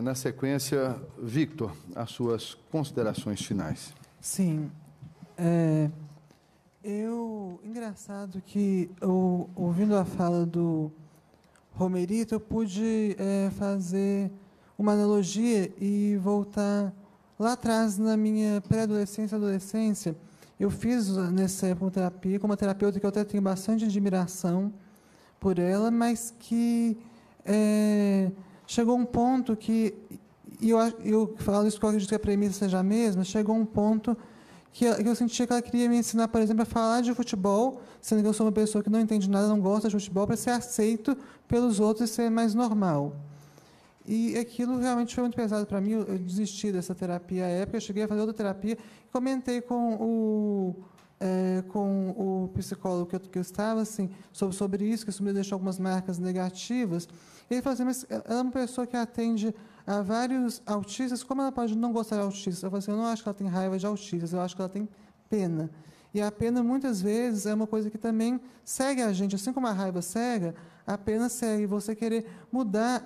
Na sequência, Victor, as suas considerações finais. Sim. Engraçado que, ouvindo a fala do Romerito, eu pude fazer uma analogia e voltar lá atrás, na minha pré-adolescência e adolescência. Eu fiz nessa época terapia com uma terapeuta que eu até tenho bastante admiração por ela, mas que chegou um ponto que, e eu falo isso porque eu acredito que a premissa seja a mesma, chegou um ponto que eu sentia que ela queria me ensinar, por exemplo, a falar de futebol, sendo que eu sou uma pessoa que não entende nada, não gosta de futebol, para ser aceito pelos outros e ser mais normal. E aquilo realmente foi muito pesado para mim. Eu desisti dessa terapia à época, eu cheguei a fazer outra terapia, comentei com o psicólogo que eu estava, assim, sobre isso, que isso me deixou algumas marcas negativas. E ele falou assim, mas ela é uma pessoa que atende a vários autistas, como ela pode não gostar de autistas? Eu falei assim, eu não acho que ela tem raiva de autistas, eu acho que ela tem pena. E a pena, muitas vezes, é uma coisa que também segue a gente. Assim como a raiva cega, a pena segue. Você querer mudar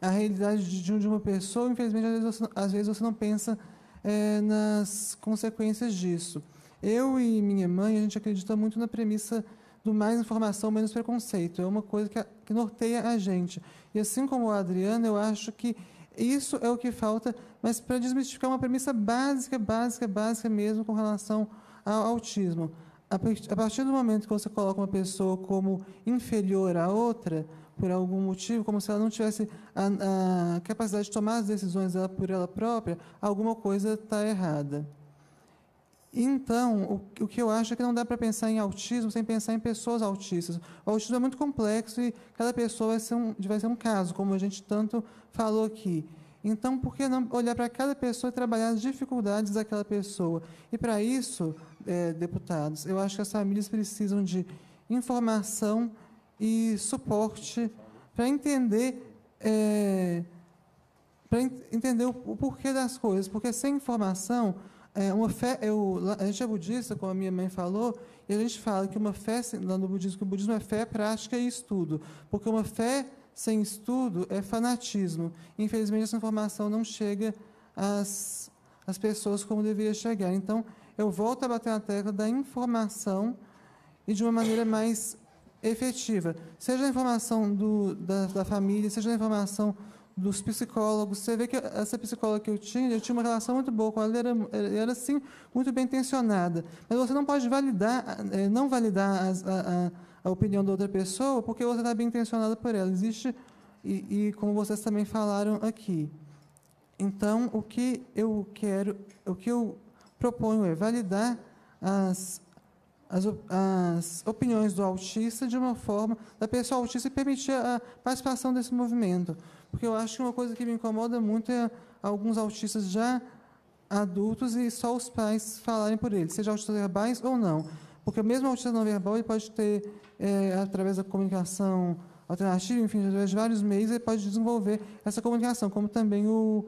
a realidade de uma pessoa, infelizmente, às vezes você não pensa nas consequências disso. Eu e minha mãe, a gente acredita muito na premissa do mais informação, menos preconceito. É uma coisa que norteia a gente. E assim como o Adriano, eu acho que isso é o que falta, mas para desmistificar uma premissa básica mesmo com relação ao autismo. A partir do momento que você coloca uma pessoa como inferior à outra, por algum motivo, como se ela não tivesse a capacidade de tomar as decisões dela por ela própria, alguma coisa está errada. Então, o que eu acho é que não dá para pensar em autismo sem pensar em pessoas autistas. O autismo é muito complexo e cada pessoa vai ser um caso, como a gente tanto falou aqui. Então, por que não olhar para cada pessoa e trabalhar as dificuldades daquela pessoa? E, para isso, deputados, eu acho que as famílias precisam de informação e suporte para entender o porquê das coisas, porque sem informação, a gente é budista, como a minha mãe falou, e a gente fala que uma fé, lá no budismo, que o budismo é fé, prática e estudo, porque uma fé sem estudo é fanatismo. Infelizmente, essa informação não chega às pessoas como deveria chegar. Então, eu volto a bater na tecla da informação e de uma maneira mais efetiva. Seja a informação da família, seja a informação dos psicólogos. Você vê que essa psicóloga que eu tinha uma relação muito boa com ela, era assim, muito bem intencionada. Mas você não pode não validar a opinião da outra pessoa, porque você está bem intencionada por ela. Existe, e como vocês também falaram aqui. Então, o que eu proponho é validar as opiniões do autista de uma forma, da pessoa autista, e permitir a participação desse movimento. Porque eu acho que uma coisa que me incomoda muito é alguns autistas já adultos e só os pais falarem por eles, seja autistas verbais ou não. Porque mesmo o autista não verbal, ele pode ter, através da comunicação alternativa, enfim, através de vários meios, ele pode desenvolver essa comunicação, como também o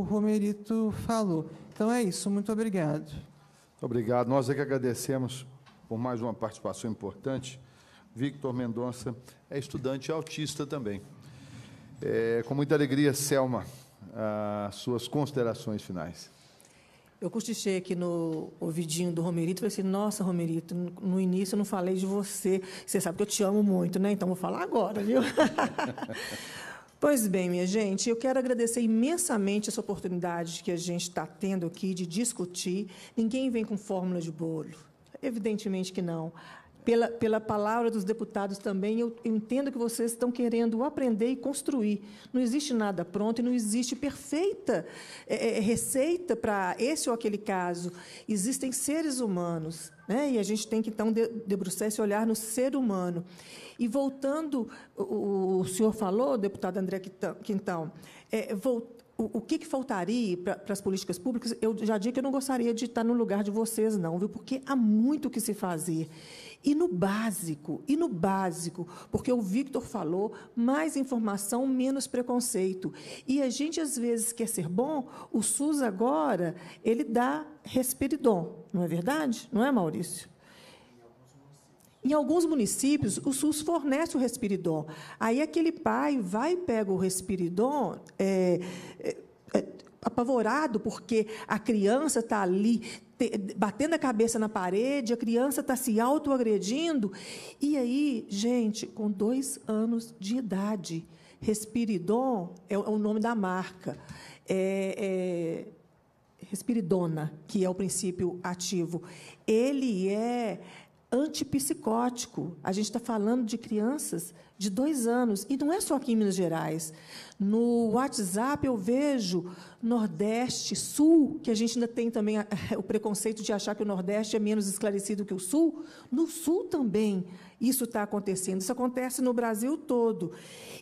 Romerito falou. Então, é isso. Muito obrigado. Obrigado. Nós é que agradecemos por mais uma participação importante. Victor Mendonça é estudante autista também. Com muita alegria, Selma, as suas considerações finais. Eu cochichei aqui no ouvidinho do Romerito e falei assim, nossa, Romerito, no início eu não falei de você. Você sabe que eu te amo muito, né? Então, vou falar agora, viu? Pois bem, minha gente, eu quero agradecer imensamente essa oportunidade que a gente está tendo aqui de discutir. Ninguém vem com fórmula de bolo. Evidentemente que não. Pela palavra dos deputados também, eu entendo que vocês estão querendo aprender e construir. Não existe nada pronto e não existe perfeita receita para esse ou aquele caso. Existem seres humanos, né? E a gente tem que, então, debruçar-se e olhar no ser humano. E, voltando, o senhor falou, deputado André Quintão, o que faltaria para as políticas públicas? Eu já digo que eu não gostaria de estar no lugar de vocês, não, viu? Porque há muito o que se fazer. E no básico, porque o Victor falou, mais informação, menos preconceito. E a gente, às vezes, quer ser bom, o SUS agora, ele dá Risperidon, não é verdade? Não é, Maurício? Em alguns municípios, o SUS fornece o Respiridon. Aí aquele pai vai e pega o Respiridon apavorado, porque a criança está ali batendo a cabeça na parede, a criança está se autoagredindo. E aí, gente, com 2 anos de idade, Respiridon é o nome da marca. Respiridona, que é o princípio ativo. Ele é antipsicótico. A gente está falando de crianças de 2 anos, e não é só aqui em Minas Gerais. No WhatsApp eu vejo Nordeste, Sul, que a gente ainda tem também o preconceito de achar que o Nordeste é menos esclarecido que o Sul. No Sul também isso está acontecendo. Isso acontece no Brasil todo.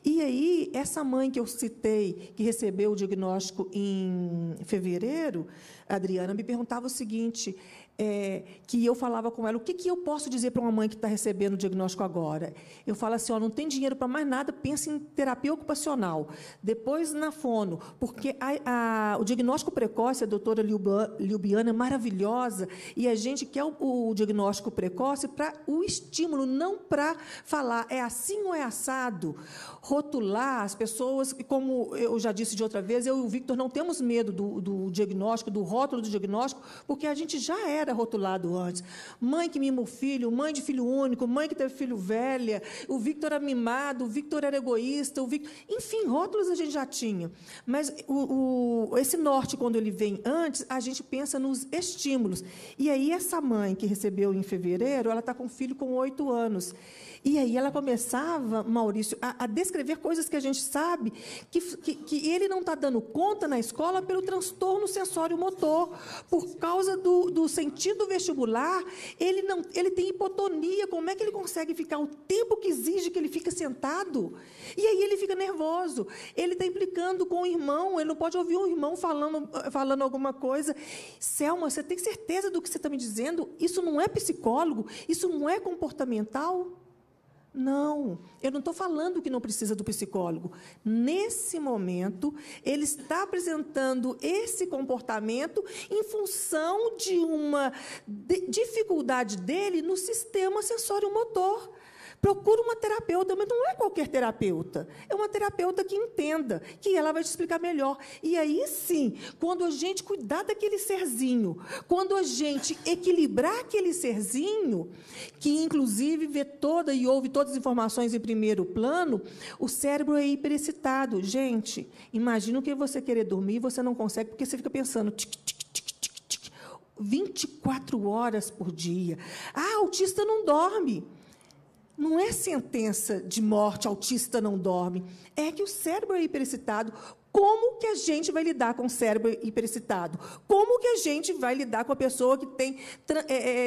E aí, essa mãe que eu citei, que recebeu o diagnóstico em fevereiro, Adriana, me perguntava o seguinte, que eu falava com ela, o que eu posso dizer para uma mãe que está recebendo o diagnóstico agora? Eu falo assim, não tem dinheiro para mais nada, pensa em terapia ocupacional, depois na fono, porque o diagnóstico precoce, a doutora Liubiana é maravilhosa, e a gente quer o diagnóstico precoce para o estímulo, não para falar, é assim ou é assado. Rotular as pessoas, como eu já disse de outra vez, eu e o Victor não temos medo do diagnóstico, do rótulo do diagnóstico, porque a gente já era rotulado antes. Mãe que mima o filho, mãe de filho único, mãe que teve filho velha, o Victor era mimado, o Victor era egoísta, enfim, rótulos a gente já tinha. Mas esse norte, quando ele vem antes, a gente pensa nos estímulos. E aí, essa mãe que recebeu em fevereiro, ela está com um filho com 8 anos. E aí ela começava, Maurício, a descrever coisas que a gente sabe que ele não está dando conta na escola pelo transtorno sensório-motor, por causa do sentido vestibular, ele tem hipotonia. Como é que ele consegue ficar o tempo que exige que ele fica sentado? E aí ele fica nervoso. Ele está implicando com o irmão, ele não pode ouvir um irmão falando alguma coisa. Selma, você tem certeza do que você está me dizendo? Isso não é psicólogo? Isso não é comportamental? Não, eu não estou falando que não precisa do psicólogo. Nesse momento, ele está apresentando esse comportamento em função de uma dificuldade dele no sistema sensório-motor. Procura uma terapeuta, mas não é qualquer terapeuta. É uma terapeuta que entenda, que ela vai te explicar melhor. E aí, sim, quando a gente cuidar daquele serzinho, quando a gente equilibrar aquele serzinho, que, inclusive, vê toda e ouve todas as informações em primeiro plano, o cérebro é hiperexcitado. Gente, imagina que você querer dormir e você não consegue, porque você fica pensando... Tic, tic, tic, tic, tic, 24 horas por dia. Autista não dorme. Não é sentença de morte, autista não dorme. É que o cérebro é hiperexcitado. Como que a gente vai lidar com o cérebro hiperexcitado? Como que a gente vai lidar com a pessoa que tem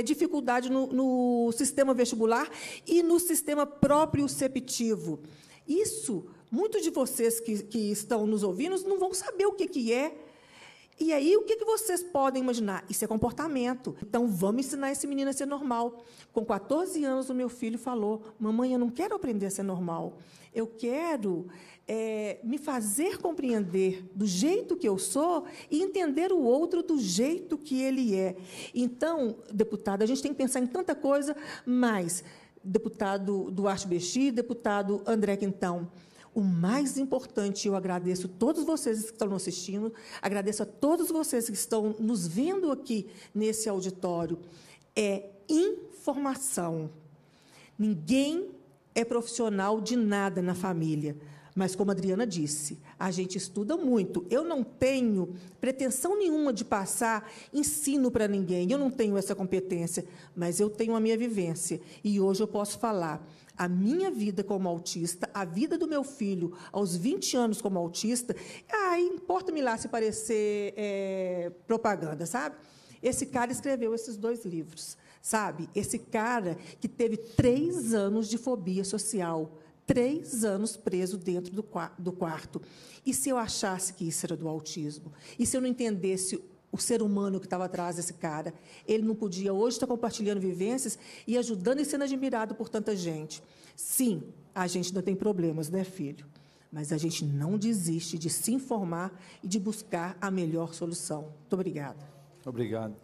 dificuldade no sistema vestibular e no sistema proprioceptivo? Isso, muitos de vocês que estão nos ouvindo não vão saber o que é. E aí, o que vocês podem imaginar? Isso é comportamento. Então, vamos ensinar esse menino a ser normal. Com 14 anos, o meu filho falou, mamãe, eu não quero aprender a ser normal. Eu quero me fazer compreender do jeito que eu sou e entender o outro do jeito que ele é. Então, deputada, a gente tem que pensar em tanta coisa, mas, deputado Duarte Bexi, deputado André Quintão, o mais importante, eu agradeço a todos vocês que estão nos assistindo, agradeço a todos vocês que estão nos vendo aqui nesse auditório, é informação. Ninguém é profissional de nada na família, mas, como a Adriana disse, a gente estuda muito. Eu não tenho pretensão nenhuma de passar ensino para ninguém, eu não tenho essa competência, mas eu tenho a minha vivência, e hoje eu posso falar. A minha vida como autista, a vida do meu filho aos 20 anos como autista, importa-me lá se parecer propaganda, sabe? Esse cara escreveu esses 2 livros, sabe? Esse cara que teve 3 anos de fobia social, 3 anos preso dentro do quarto. E se eu achasse que isso era do autismo? E se eu não entendesse o ser humano que estava atrás desse cara? Ele não podia hoje estar compartilhando vivências e ajudando e sendo admirado por tanta gente. Sim, a gente ainda tem problemas, né, filho? Mas a gente não desiste de se informar e de buscar a melhor solução. Muito obrigada. Obrigado.